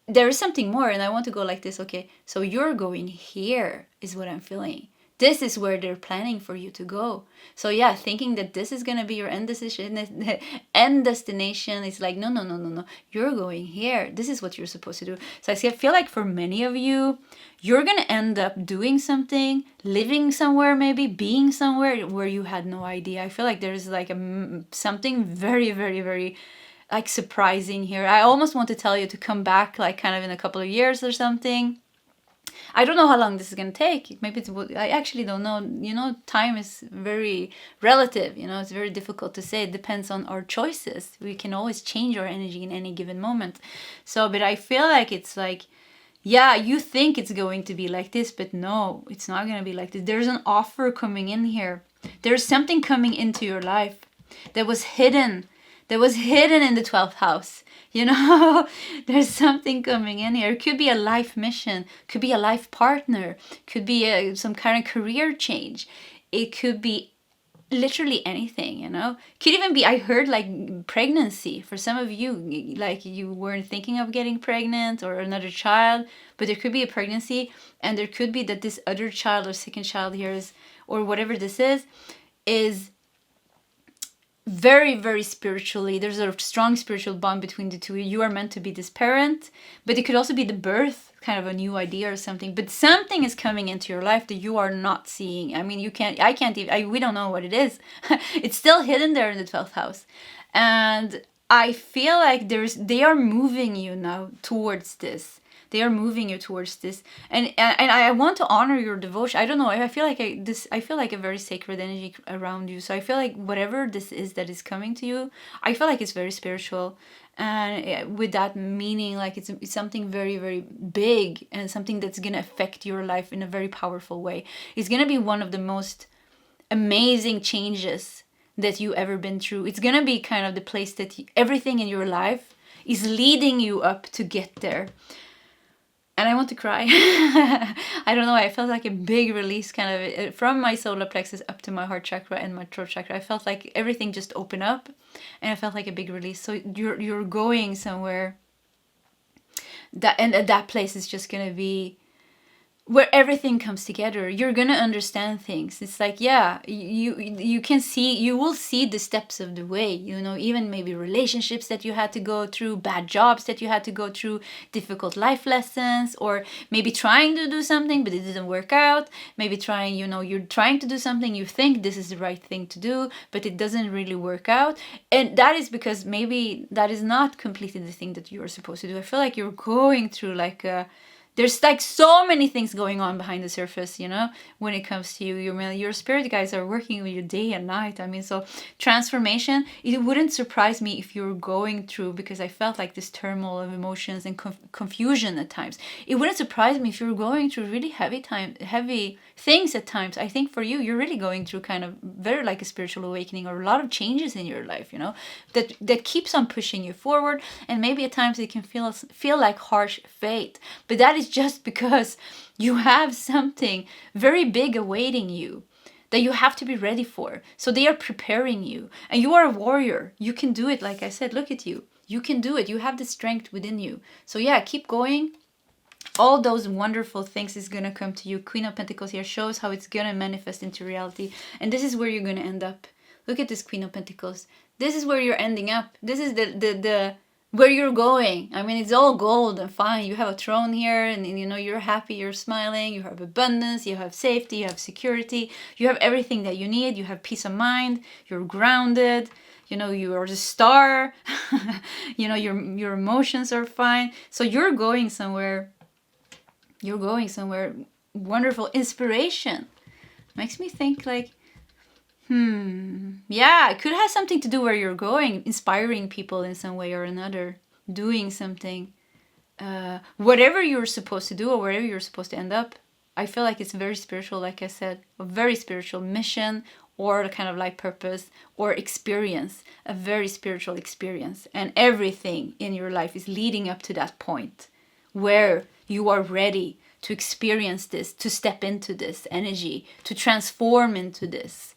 there is something more, and I want to go like this. Okay, so you're going here is what I'm feeling. This is where they're planning for you to go. So yeah, thinking that this is gonna be your end destination is like, no. You're going here. This is what you're supposed to do. So I feel like for many of you, you're gonna end up doing something, living somewhere, maybe being somewhere where you had no idea. I feel like there's like something very, very, very like surprising here. I almost want to tell you to come back like kind of in a couple of years or something. I don't know how long this is going to take. Maybe I actually don't know. You know, time is very relative. You know, it's very difficult to say. It depends on our choices. We can always change our energy in any given moment. So, but I feel like it's like, yeah, you think it's going to be like this, but no, it's not going to be like this. There's an offer coming in here. There's something coming into your life that was hidden. That was hidden in the 12th house. You know, there's something coming in here. It could be a life mission, could be a life partner, could be some kind of career change. It could be literally anything, you know. Could even be, I heard like pregnancy. For some of you, like you weren't thinking of getting pregnant or another child, but there could be a pregnancy, and there could be that this other child or second child here is, or whatever this is very, very spiritually. There's a strong spiritual bond between the two. You are meant to be this parent, but it could also be the birth, kind of a new idea or something. But something is coming into your life that you are not seeing. I mean, I can't even, we don't know what it is. It's still hidden there in the 12th house. And I feel like they are moving you now towards this. They are moving you towards this, and I want to honor your devotion. I don't know. I feel like I feel like a very sacred energy around you. So I feel like whatever this is that is coming to you, I feel like it's very spiritual, and with that meaning, like it's something very, very big and something that's gonna affect your life in a very powerful way. It's gonna be one of the most amazing changes that you ever been through. It's gonna be kind of the place that everything in your life is leading you up to get there. And I want to cry. I don't know, I felt like a big release kind of from my solar plexus up to my heart chakra and my throat chakra. I felt like everything just opened up, and I felt like a big release. So you're going somewhere that place is just gonna be where everything comes together. You're gonna understand things. It's like, yeah, you can see, you will see the steps of the way, you know, even maybe relationships that you had to go through, bad jobs that you had to go through, difficult life lessons, or maybe trying to do something but it didn't work out. Maybe trying, you know, you're trying to do something, you think this is the right thing to do, but it doesn't really work out. And that is because maybe that is not completely the thing that you're supposed to do. I feel like you're going through like there's like so many things going on behind the surface, you know, when it comes to you. Your spirit guides are working with you day and night. I mean, so transformation, it wouldn't surprise me if you're going through, because I felt like this turmoil of emotions and confusion at times. It wouldn't surprise me if you're going through really heavy things at times. I think for you, you're really going through kind of very like a spiritual awakening or a lot of changes in your life, you know, that keeps on pushing you forward. And maybe at times it can feel like harsh fate, but that is just because you have something very big awaiting you that you have to be ready for. So they are preparing you, and you are a warrior. You can do it. Like I said, look at you. You can do it. You have the strength within you. So yeah, keep going. All those wonderful things is going to come to you. Queen of Pentacles here shows how it's going to manifest into reality. And this is where you're going to end up. Look at this Queen of Pentacles. This is where you're ending up. This is the where you're going. I mean, it's all gold and fine. You have a throne here, and you know, you're happy, you're smiling, you have abundance, you have safety, you have security, you have everything that you need, you have peace of mind, you're grounded, you know, you are the star, you know, your emotions are fine. So you're going somewhere wonderful. Inspiration makes me think like, yeah, it could have something to do where you're going, inspiring people in some way or another, doing something, whatever you're supposed to do or wherever you're supposed to end up. I feel like it's very spiritual, like I said, a very spiritual mission or a kind of life purpose or experience, a very spiritual experience. And everything in your life is leading up to that point where you are ready to experience this, to step into this energy, to transform into this.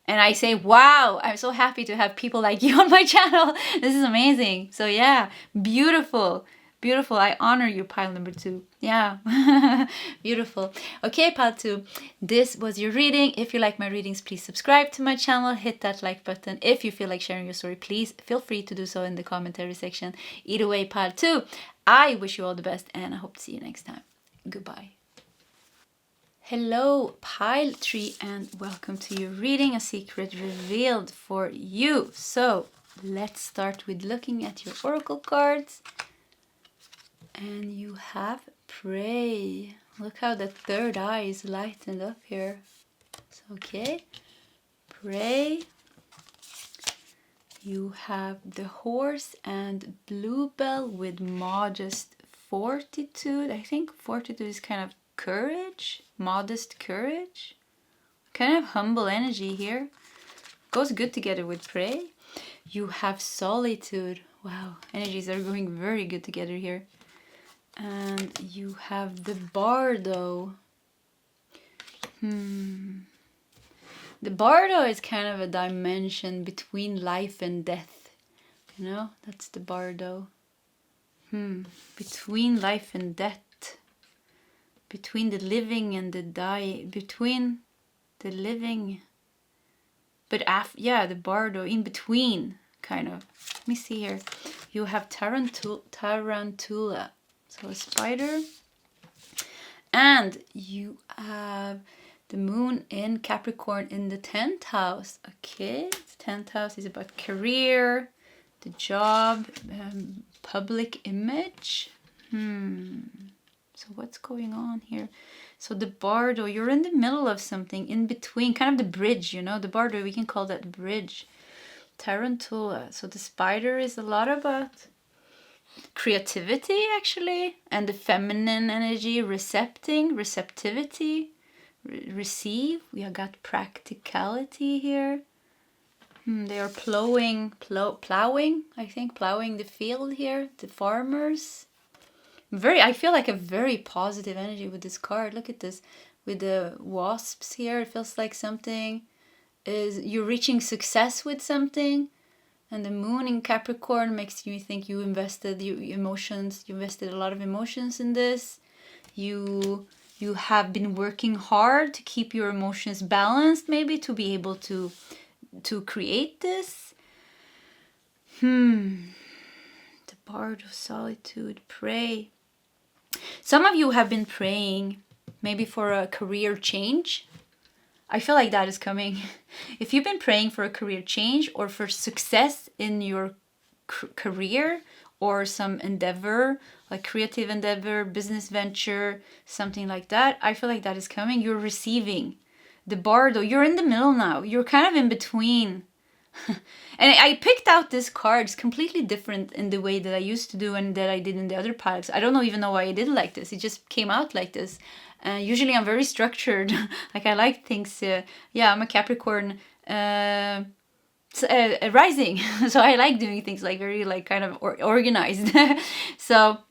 And I say, wow, I'm so happy to have people like you on my channel. This is amazing. So yeah, beautiful. Beautiful. I honor you, pile number 2. Yeah, beautiful. Okay, pile 2, this was your reading. If you like my readings, please subscribe to my channel. Hit that like button. If you feel like sharing your story, please feel free to do so in the commentary section. Either way, pile 2, I wish you all the best, and I hope to see you next time. Goodbye. Hello, pile 3, and welcome to your reading, a secret revealed for you. So let's start with looking at your oracle cards. And you have pray. Look how the third eye is lightened up here. So, okay, pray. You have the horse and bluebell with modest fortitude. I think fortitude is kind of courage, modest courage, kind of humble energy here. Goes good together with pray. You have solitude. Wow, energies are going very good together here. And you have the bardo. The bardo is kind of a dimension between life and death. You know, that's the bardo. Between life and death. Between the living and the dying. Between the living. But yeah, the bardo in between, kind of. Let me see here. You have tarantula, so a spider. And you have the moon in Capricorn in the 10th house. Okay, the 10th house is about career, the job, public image. So what's going on here? So the bardo, you're in the middle of something, in between, kind of the bridge, you know, the bardo, we can call that bridge. Tarantula. So the spider is a lot about creativity, actually, and the feminine energy, receptivity, receive. We have got practicality here. They are plowing, I think, plowing the field here, the farmers. I feel like a very positive energy with this card. Look at this, with the wasps here. It feels like something is, you're reaching success with something. And the moon in Capricorn makes you think you invested you invested a lot of emotions in this. You have been working hard to keep your emotions balanced, maybe, to be able to create this. The Bard of Solitude, pray. Some of you have been praying maybe for a career change. I feel like that is coming. If you've been praying for a career change or for success in your career or some endeavor, like creative endeavor, business venture, something like that, I feel like that is coming. You're receiving. The bardo, you're in the middle now. You're kind of in between. And I picked out this card. It's completely different in the way that I used to do and that I did in the other piles. I don't even know why I did it like this. It just came out like this. Usually I'm very structured. Like I like things. I'm a Capricorn rising. So I like doing things like very like kind of organized. So,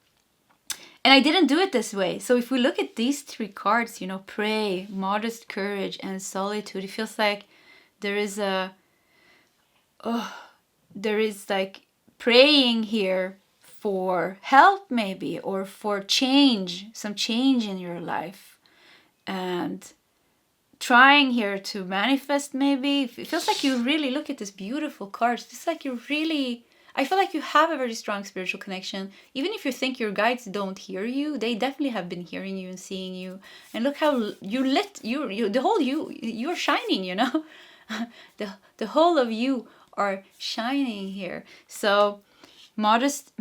and I didn't do it this way. So if we look at these three cards, you know, pray, modest courage, and solitude, it feels like there is like praying here for help, maybe, or for change, some change in your life, and trying here to manifest, maybe. It feels like you really look at this beautiful cards. It's like you really, I feel like you have a very strong spiritual connection. Even if you think your guides don't hear you, they definitely have been hearing you and seeing you. And look how the whole you're shining, you know. the whole of you are shining here. So modest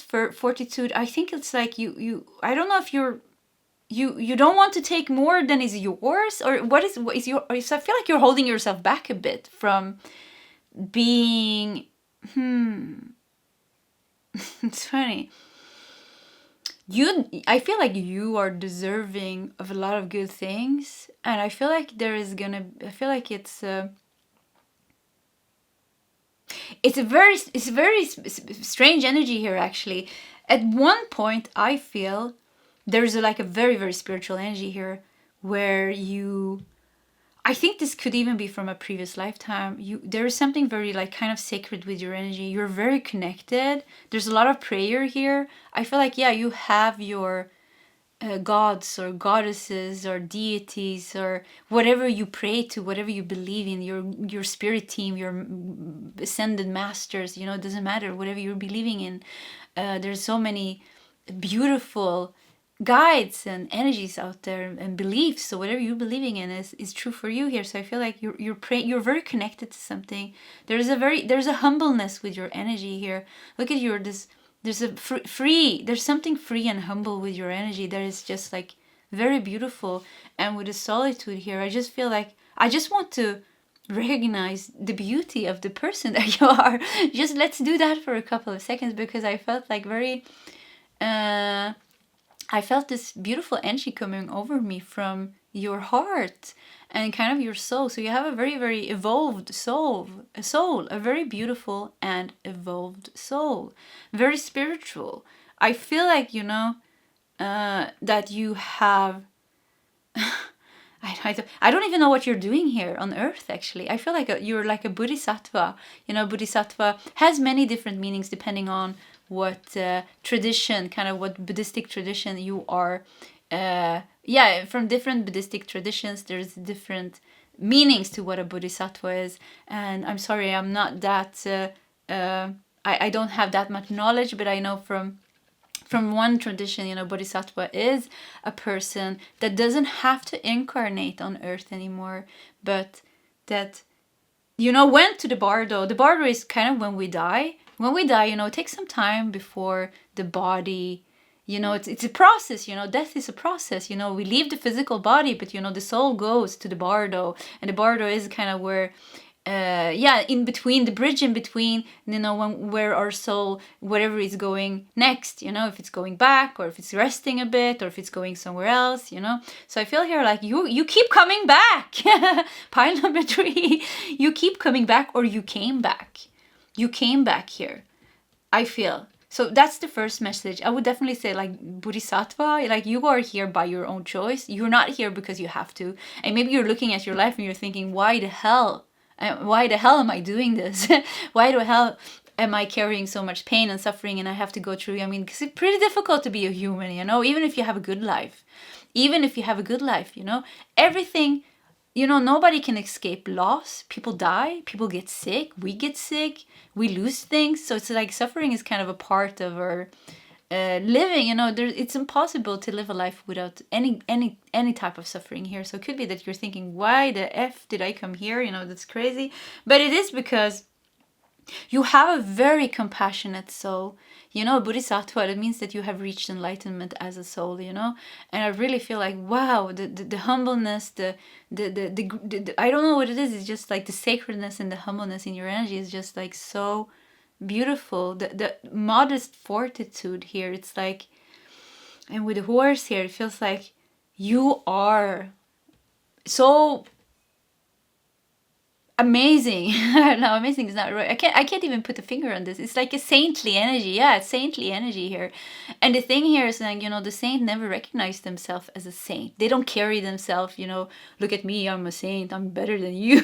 fortitude. I think it's like you I don't know if you don't want to take more than is yours, or what is your, I feel like you're holding yourself back a bit from being it's funny. I feel like you are deserving of a lot of good things, and I feel like it's a very strange energy here, actually. At one point, I feel there's like a very, very spiritual energy here where I think this could even be from a previous lifetime. There is something very like kind of sacred with your energy. You're very connected. There's a lot of prayer here. I feel like, yeah, you have your gods or goddesses or deities or whatever you pray to, whatever you believe in, your spirit team, your ascended masters, you know, it doesn't matter, whatever you're believing in. There's so many beautiful guides and energies out there and beliefs. So whatever you're believing in is true for you here. So I feel like you're praying, you're very connected to something. There's a humbleness with your energy here. Look at there's a there's something free and humble with your energy that is just like very beautiful. And with the solitude here, I just feel like I just want to recognize the beauty of the person that you are. Just let's do that for a couple of seconds, because I felt like I felt this beautiful energy coming over me from your heart and kind of your soul. So you have a very, very evolved soul, a very beautiful and evolved soul, very spiritual. I feel like, you know, that you have, I don't even know what you're doing here on earth, actually. I feel like you're like a bodhisattva. You know, bodhisattva has many different meanings depending on what tradition, kind of what Buddhistic tradition you are. From different Buddhistic traditions, there's different meanings to what a bodhisattva is. And I'm sorry, I'm not that I don't have that much knowledge, but I know from one tradition, you know, bodhisattva is a person that doesn't have to incarnate on earth anymore, but that, you know, went to the bardo. The bardo is kind of when we die. When we die, you know, it takes some time before the body, you know, it's a process, you know, death is a process, you know, we leave the physical body, but, you know, the soul goes to the bardo, and the bardo is kind of where, in between, the bridge in between, you know, where our soul, whatever is going next, you know, if it's going back, or if it's resting a bit, or if it's going somewhere else, you know. So I feel here like you keep coming back. Pile number 3, you keep coming back, or you came back. You came back here, I feel. So that's the first message. I would definitely say, like, bodhisattva, like, you are here by your own choice. You're not here because you have to. And maybe you're looking at your life and you're thinking, why the hell am I doing this? Why the hell am I carrying so much pain and suffering, and I have to go through? I mean, because it's pretty difficult to be a human, you know, even if you have a good life. Even if you have a good life, you know, everything, you know, nobody can escape loss. People die, people get sick, we get sick, we lose things. So it's like suffering is kind of a part of our living, you know. It's impossible to live a life without any type of suffering here. So it could be that you're thinking, why the F did I come here? You know, that's crazy. But it is because you have a very compassionate soul. You know, bodhisattva, that means that you have reached enlightenment as a soul, you know. And I really feel like, wow, the humbleness, the I don't know what it is. It's just like the sacredness and the humbleness in your energy is just like so beautiful. The modest fortitude here, it's like, and with the horse here, it feels like you are so amazing. No, amazing is not right. I can't even put a finger on this. It's like a saintly energy. Yeah, it's saintly energy here. And the thing here is like, you know, the saint never recognize themselves as a saint. They don't carry themselves, you know, look at me, I'm a saint, I'm better than you.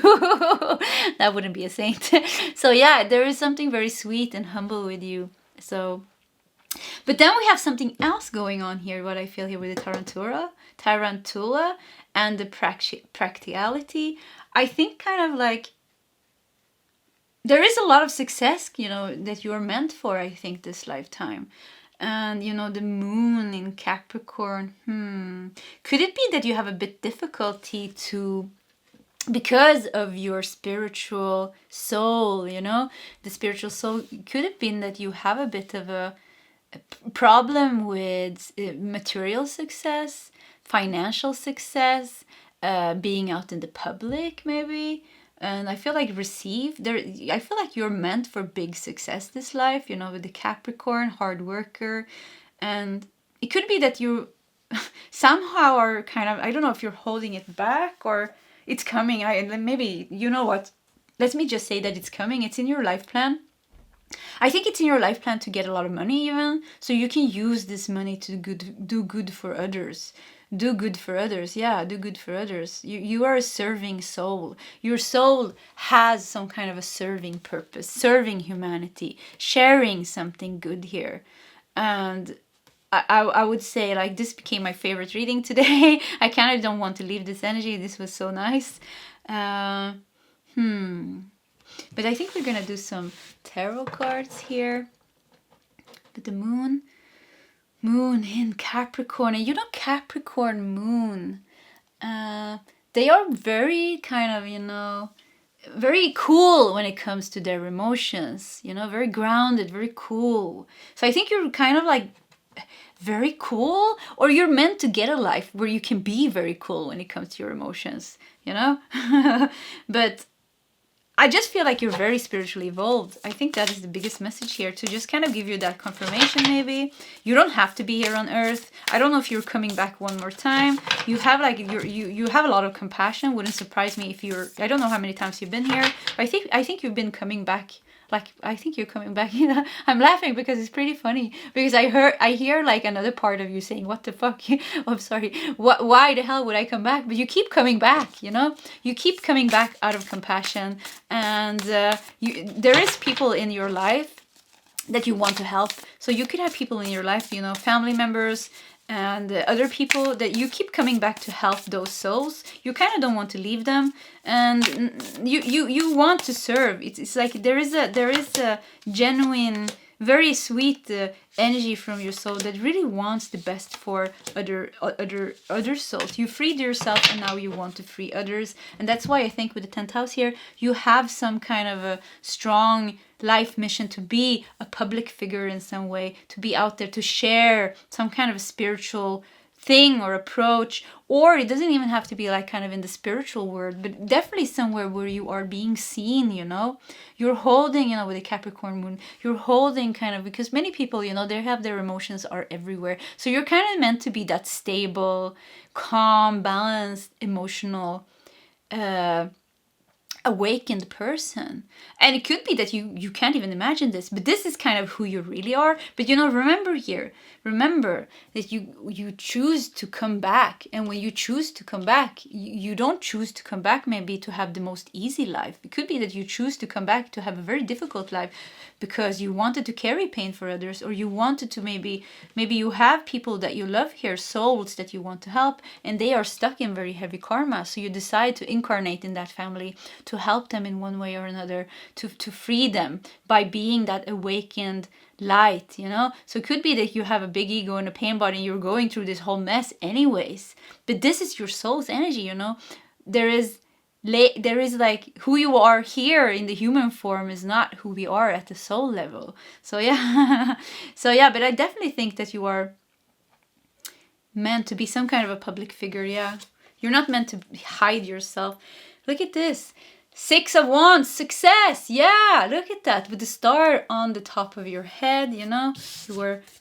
That wouldn't be a saint. So yeah, there is something very sweet and humble with you. So, but then we have something else going on here, what I feel here with the tarantula and the practicality. I think kind of like there is a lot of success, you know, that you are meant for, I think, this lifetime. And, you know, the moon in Capricorn, could it be that you have a bit difficulty to, because of your spiritual soul, you know, the spiritual soul, could it be that you have a bit of a problem with material success, financial success, being out in the public, maybe? And I feel like I feel like you're meant for big success this life, you know, with the Capricorn, hard worker. And it could be that you somehow are kind of, I don't know if you're holding it back or it's coming. Maybe, you know what, let me just say that it's coming. It's in your life plan. I think it's in your life plan to get a lot of money even, so you can use this money to do good for others. Do good for others. Yeah, do good for others. You are a serving soul. Your soul has some kind of a serving purpose, serving humanity, sharing something good here. And I would say, like, this became my favorite reading today. I kind of don't want to leave this energy. This was so nice. But I think we're going to do some tarot cards here. But the moon in Capricorn. And you know, Capricorn moon, they are very kind of, you know, very cool when it comes to their emotions, you know, very grounded, very cool. So I think you're kind of like very cool, or you're meant to get a life where you can be very cool when it comes to your emotions, you know. But I just feel like you're very spiritually evolved. I think that is the biggest message here, to just kind of give you that confirmation maybe. You don't have to be here on earth. I don't know if you're coming back one more time. You have like you have a lot of compassion. Wouldn't surprise me if you're, I don't know how many times you've been here. But I think you've been coming back. Like, I think you're coming back. You know, I'm laughing because it's pretty funny. Because I hear like another part of you saying, "What the fuck?" Oh, I'm sorry. Why the hell would I come back? But you keep coming back. You know, you keep coming back out of compassion, and there is people in your life that you want to help. So you could have people in your life, you know, family members, And other people that you keep coming back to help those souls, you kind of don't want to leave them, and you want to serve. It's like there is a genuine, very sweet energy from your soul that really wants the best for other souls. You freed yourself and now you want to free others, and that's why I think with the 10th house here, you have some kind of a strong life mission to be a public figure in some way, to be out there, to share some kind of a spiritual thing or approach, or it doesn't even have to be like kind of in the spiritual world, but definitely somewhere where you are being seen, you know. You're holding, you know, with the Capricorn moon, you're holding kind of, because many people, you know, they have their emotions are everywhere, so you're kind of meant to be that stable, calm, balanced, emotional awakened person. And it could be that you can't even imagine this, but this is kind of who you really are. But you know, remember that you choose to come back, and when you choose to come back, you don't choose to come back maybe to have the most easy life. It could be that you choose to come back to have a very difficult life because you wanted to carry pain for others, or you wanted to maybe you have people that you love here, souls that you want to help, and they are stuck in very heavy karma, so you decide to incarnate in that family to help them in one way or another, to free them by being that awakened light, you know. So it could be that you have a big ego and a pain body and you're going through this whole mess anyways, but this is your soul's energy, you know. There is like who you are here in the human form is not who we are at the soul level. So yeah. So yeah, but I definitely think that you are meant to be some kind of a public figure. Yeah, you're not meant to hide yourself. Look at this. 6 of Wands, success. Yeah, look at that with the star on the top of your head, you know.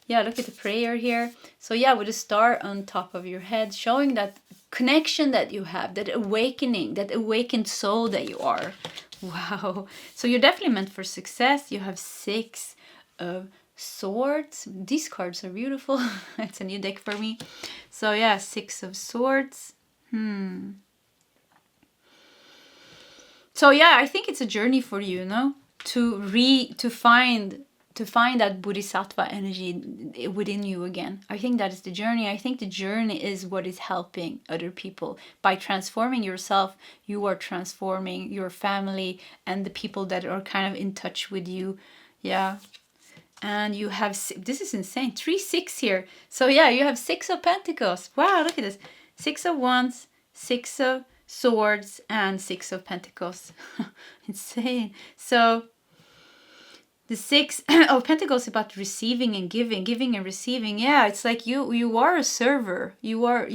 Yeah, look at the prayer here. So yeah, with the star on top of your head, showing that connection that you have, that awakening, that awakened soul that you are. Wow. So you're definitely meant for success. You have 6 of Swords. These cards are beautiful. It's a new deck for me. So yeah, 6 of Swords. So yeah, I think it's a journey for you, you know, to find that bodhisattva energy within you again. I think that is the journey. I think the journey is what is helping other people. By transforming yourself, you are transforming your family and the people that are kind of in touch with you. Yeah. And you have, this is insane, 3 6 here. So yeah, you have 6 of Pentacles. Wow, look at this. 6 of Wands, 6 of Swords, and 6 of Pentacles. Insane. So the 6 of Pentacles is about receiving and giving and receiving. Yeah, it's like you are a server. You're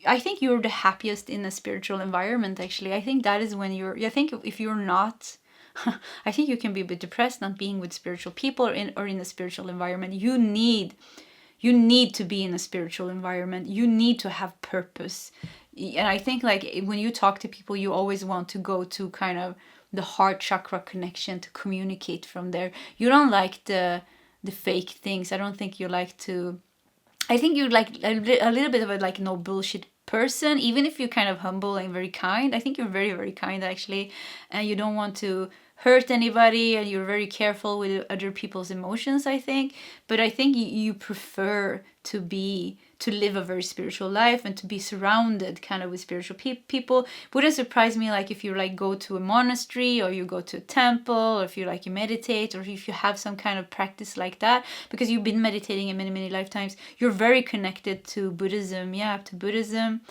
I think you're the happiest in a spiritual environment, actually. I think that is when I think if you're not, I think you can be a bit depressed not being with spiritual people or in a spiritual environment. You need to be in a spiritual environment. You need to have purpose. And I think like when you talk to people, you always want to go to kind of the heart chakra connection to communicate from there. You don't like the fake things. I don't think you like to. I think you're like a little bit of a like no bullshit person, even if you're kind of humble and very kind. I think you're very, very kind actually, and you don't want to hurt anybody, and you're very careful with other people's emotions, I think. But I think you prefer to live a very spiritual life and to be surrounded kind of with spiritual people. Wouldn't surprise me like if you like go to a monastery, or you go to a temple, or if you like you meditate, or if you have some kind of practice like that, because you've been meditating in many lifetimes. You're very connected to Buddhism. Yeah, to Buddhism,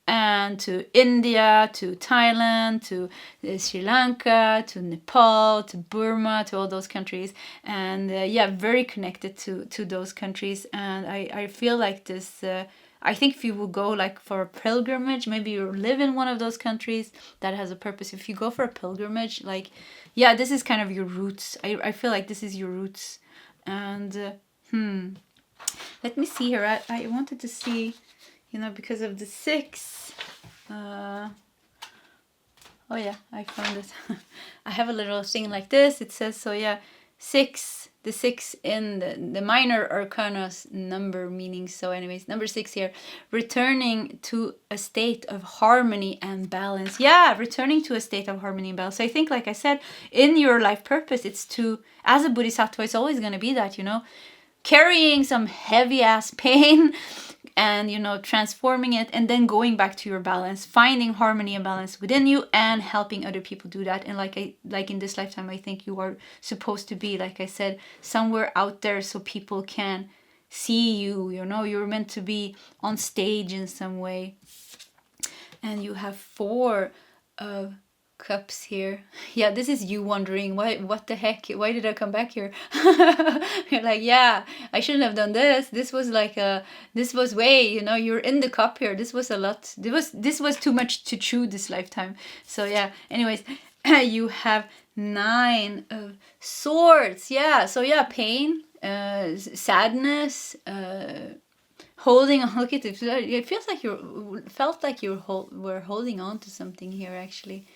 and to India, to Thailand, to Sri Lanka, to Nepal, to Burma, to all those countries. And yeah, very connected to those countries. And I feel like this, I think if you will go like for a pilgrimage, maybe you live in one of those countries that has a purpose. If you go for a pilgrimage, like, yeah, this is kind of your roots. I feel like this is your roots. And let me see here. I wanted to see, you know, because of the 6. Oh yeah, I found it. I have a little thing like this. It says, so yeah, 6, the 6 in the minor arcana's number meaning. So anyways, number 6 here, returning to a state of harmony and balance. Yeah, returning to a state of harmony and balance. So I think, like I said, in your life purpose, it's to, as a bodhisattva, it's always going to be that, you know, carrying some heavy ass pain and, you know, transforming it and then going back to your balance, finding harmony and balance within you and helping other people do that. And like in this lifetime, I think you are supposed to be, like I said, somewhere out there so people can see you, you know, you're meant to be on stage in some way. And you have 4 of Cups here. Yeah, this is you wondering what the heck, why did I come back here? You're like, yeah, I shouldn't have done this. This was like this was way, you know, you're in the cup here. This was a lot. This was too much to chew this lifetime. So yeah, anyways, you have 9 of Swords. Yeah, so yeah, pain, sadness, holding on. Look at it. It feels like we're holding on to something here, actually.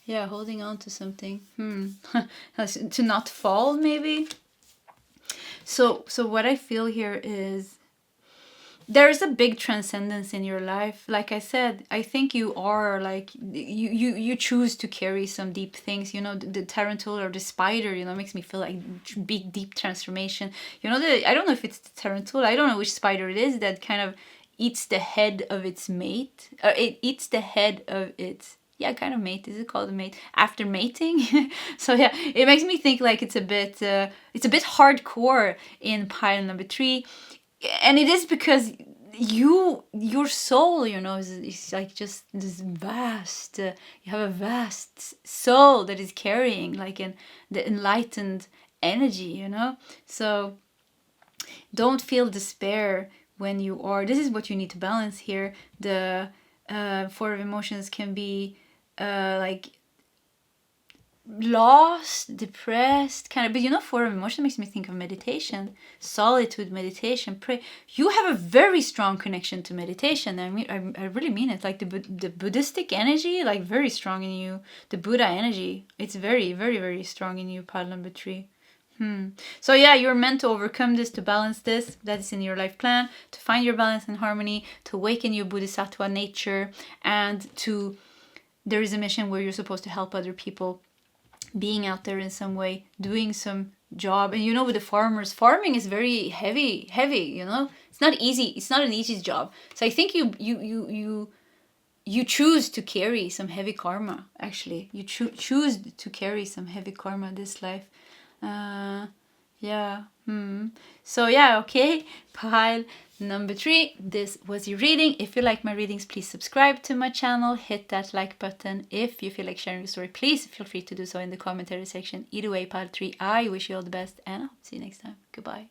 Yeah, holding on to something. To not fall, maybe. So what I feel here is there's a big transcendence in your life. Like I said, I think you are like, you choose to carry some deep things. You know, the tarantula or the spider, you know, makes me feel like big, deep transformation. You know, I don't know if it's the tarantula. I don't know which spider it is that kind of eats the head of its mate. It eats the head of its... Yeah, kind of mate. Is it called a mate? After mating? So yeah, it makes me think like it's a bit hardcore in pile number 3. And it is because your soul, you know, is like just this vast, you have a vast soul that is carrying like the enlightened energy, you know? So don't feel despair when you are... This is what you need to balance here. The 4 of emotions can be like lost, depressed, kind of. But you know, 4 of emotion makes me think of meditation, solitude, meditation, pray. You have a very strong connection to meditation. I mean, I really mean it. Like the Buddhistic energy, like very strong in you. The Buddha energy, it's very, very, very strong in you. Pile number 3. So yeah, you're meant to overcome this, to balance this. That is in your life plan, to find your balance and harmony, to awaken your Bodhisattva nature, and to... There is a mission where you're supposed to help other people, being out there in some way, doing some job. And you know, with the farmers, farming is very heavy, you know? It's not easy. It's not an easy job. So I think you choose to carry some heavy karma, actually. You choose to carry some heavy karma this life. Yeah. So yeah, okay. Pile number 3. This was your reading. If you like my readings, please subscribe to my channel. Hit that like button. If you feel like sharing your story, please feel free to do so in the commentary section. Either way, pile 3, I wish you all the best, and I'll see you next time. Goodbye.